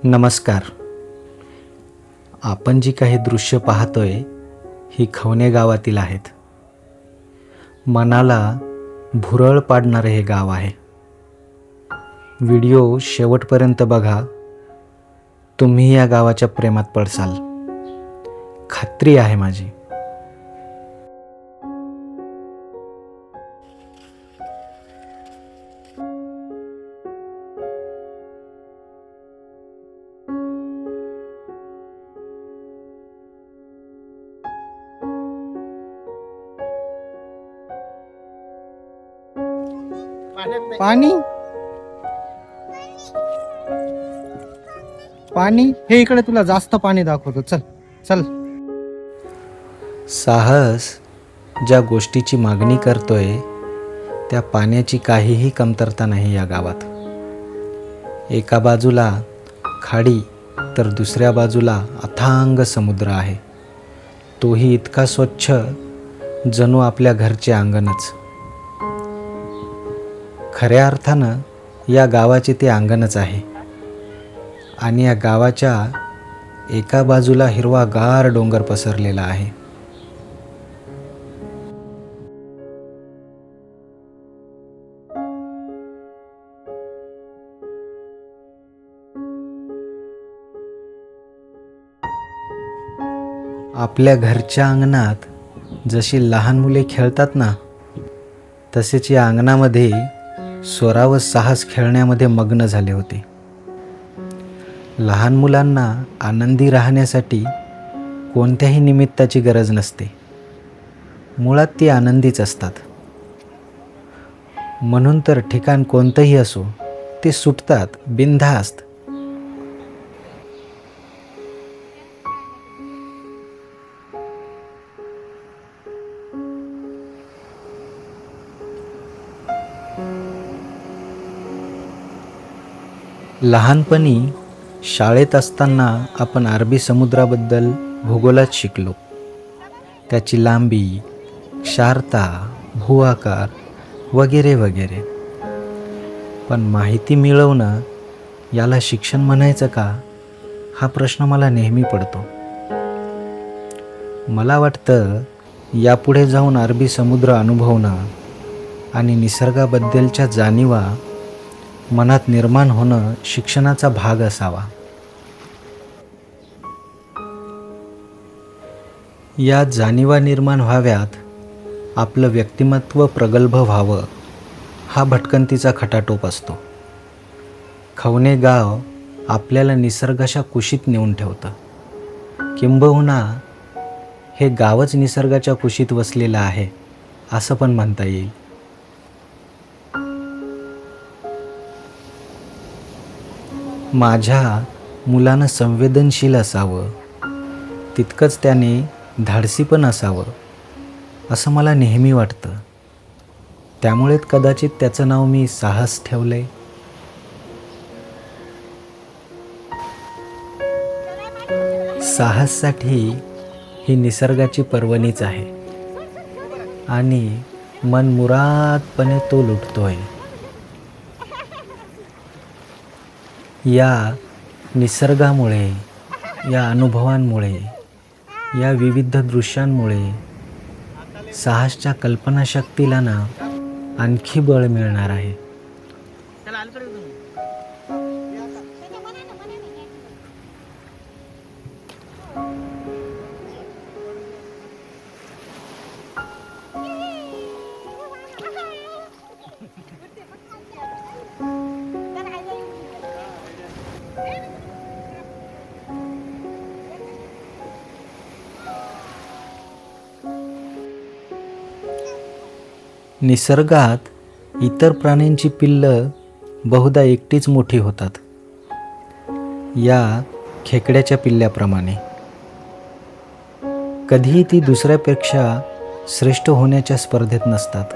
नमस्कार. आपण जी काही दृश्य पाहतोय ही खवणे गावातील आहेत. मनाला भुरळ पाडणारे हे गाव आहे. व्हिडिओ शेवटपर्यंत बघा. तुम्ही या गावाच्या प्रेमात पडसाल, खात्री आहे माझी. पाणी पाणी हे इकडे तुला जास्त पाणी दाखवतो. चल चल. साहस ज्या गोष्टीची मागणी करतोय त्या पाण्याची काहीही कमतरता नाही या गावात. एका बाजूला खाडी तर दुसऱ्या बाजूला अथांग समुद्र आहे. तोही इतका स्वच्छ जणू आपल्या घरचे अंगणच. खऱ्या अर्थानं या गावाचे ते अंगणच आहे. आणि या गावाच्या एका बाजूला हिरवागार डोंगर पसरलेला आहे. आपल्या घरच्या अंगणात जशी लहान मुले खेळतात ना, तसेच या अंगणामध्ये स्वरा व साहस खेळण्यामध्ये मग्न झाले होते. लहान मुलांना आनंदी राहण्यासाठी कोणत्याही निमित्ताची गरज नसते. मुळात ती आनंदीच असतात. म्हणून तर ठिकाण कोणतंही असो ते सुटतात बिनधास्त. लहानपणी शाळेत असताना आपण अरबी समुद्राबद्दल भूगोलात शिकलो. त्याची लांबी, क्षारता, भूआकार वगैरे वगैरे. पण माहिती मिळवणं याला शिक्षण म्हणायचं का, हा प्रश्न मला नेहमी पडतो. मला वाटतं यापुढे जाऊन अरबी समुद्र अनुभवणं आणि निसर्गाबद्दलच्या जाणीवा मनात निर्माण होणं शिक्षणाचा भाग असावा. या जाणीवा निर्माण व्हाव्यात, आपलं व्यक्तिमत्व प्रगल्भ व्हावं, हा भटकंतीचा खटाटोप असतो. खवणे गाव आपल्याला निसर्गाच्या कुशीत नेऊन ठेवतं. किंबहुना हे गावच निसर्गाच्या कुशीत वसलेलं आहे असं पण म्हणता येईल. माझ्या मुलानं संवेदनशील असावं, तितकंच त्याने धाडसी पण असावं असं मला नेहमी वाटतं. त्यामुळे कदाचित त्याचं नाव मी साहस ठेवलंय. साहससाठी ही निसर्गाची पर्वणीच आहे आणि मनमुरादपणे तो लुटतोय. या निसर्गामुळे, या अनुभवांमुळे, या विविध दृश्यांमुळे साहसच्या कल्पनाशक्तीला ना आणखी बळ मिळणार आहे. निसर्गात इतर प्राण्यांची पिल्लं बहुधा एकटीच मोठी होतात, या खेकड्याच्या पिल्ल्याप्रमाणे. कधीही ती दुसऱ्यापेक्षा श्रेष्ठ होण्याच्या स्पर्धेत नसतात.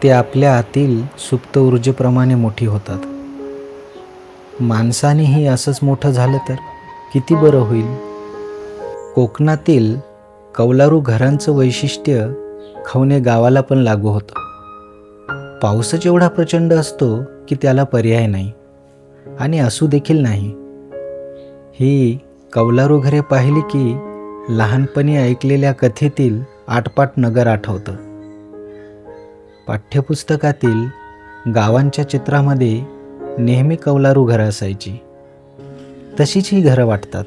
ते आपल्या आतील सुप्त ऊर्जेप्रमाणे मोठी होतात. माणसानेही असंच मोठं झालं तर किती बरं होईल. कोकणातील कौलारू घरांचं वैशिष्ट्य खवणे गावाला पण लागू होतं. पाऊसच एवढा प्रचंड असतो की त्याला पर्याय नाही. आणि असू देखील नाही. ही कौलारू घरे पाहिली की लहानपणी ऐकलेल्या कथेतील आटपाट नगर आठवतं. पाठ्यपुस्तकातील गावांच्या चित्रामध्ये नेहमी कौलारू घरं असायची. तशीच ही घरं वाटतात.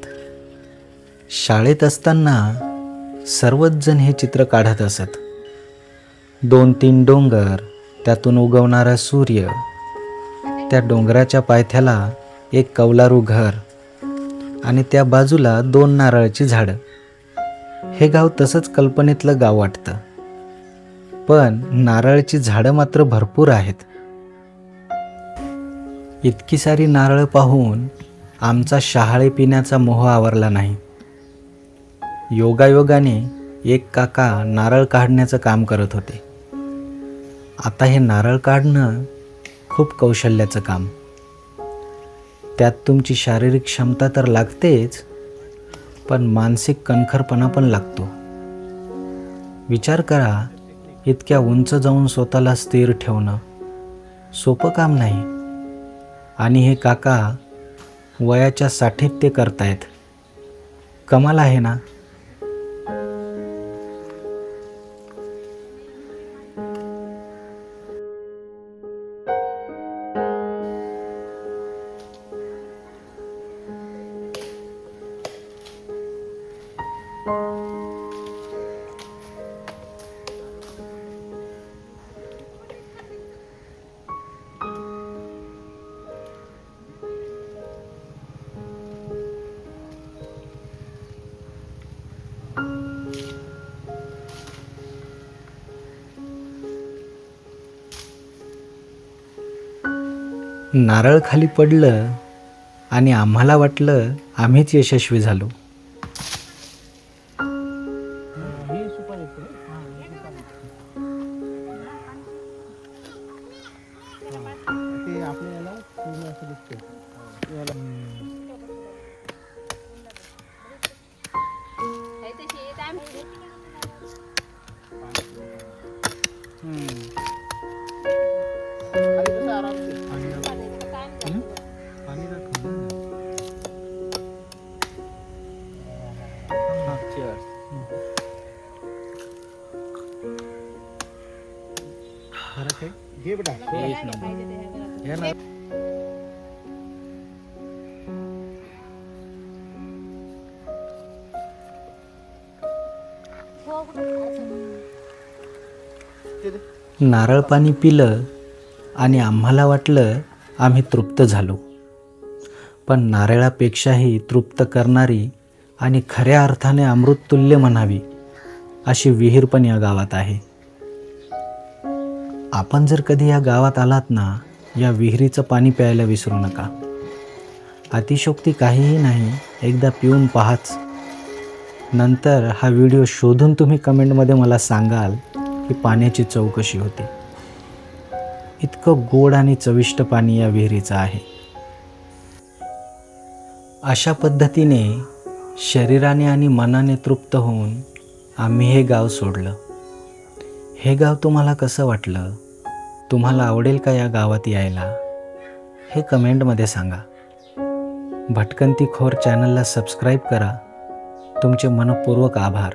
शाळेत असताना सर्वच जण हे चित्र काढत असत. 2-3 डोंगर, त्यातून उगवणारा सूर्य, त्या डोंगराच्या पायथ्याला एक कौलारू घर आणि त्या बाजूला 2 नारळाची झाडं. हे गाव तसंच कल्पनेतलं गाव वाटतं. पण नारळाची झाडं मात्र भरपूर आहेत. इतकी सारी नारळ पाहून आमचा शहाळे पिण्याचा मोह आवरला नाही. योगायोगाने एक काका नारळ काढण्याचं काम करत होते. आता हे नारळ काढणं खूप कौशल्याचं काम. त्यात तुमची शारीरिक क्षमता तर लागतेच, पण मानसिक कणखरपणा पण लागतो. विचार करा, इतक्या उंच जाऊन स्वतःला स्थिर ठेवणं सोपं काम नाही. आणि हे काका वयाच्या 60त ते करतायत. कमाल आहे ना. नारळ खाली पडलं आणि आम्हाला वाटलं आम्हीच यशस्वी झालो. घे बेटा. नारळ पाणी पिलं आणि आम्हाला वाटलं आम्ही तृप्त झालो. पण नारळापेक्षाही तृप्त करणारी आणि खऱ्या अर्थाने अमृततुल्य म्हणावी अशी विहीर पण या गावात आहे. आपण जर कधी या गावात आलात ना, या विहिरीचं पाणी प्यायला विसरू नका. अतिशयोक्ती काहीही नाही, एकदा पिऊन पाहाच. नंतर हा व्हिडिओ शोधून तुम्ही कमेंटमध्ये मला सांगाल की पाण्याची चव कशी होती. इतकं गोड आणि चविष्ट पाणी या विहिरीचं आहे. अशा पद्धतीने शरीराने आणि मनाने तृप्त होऊन आम्ही हे गाव सोडलं. हे गाव तुम्हाला कसं वाटलं? तुम्हाला आवडेल का या गावात यायला? हे कमेंटमध्ये सांगा. भटकंती खोर चॅनलला सबस्क्राईब करा. तुमचे मनपूर्वक आभार.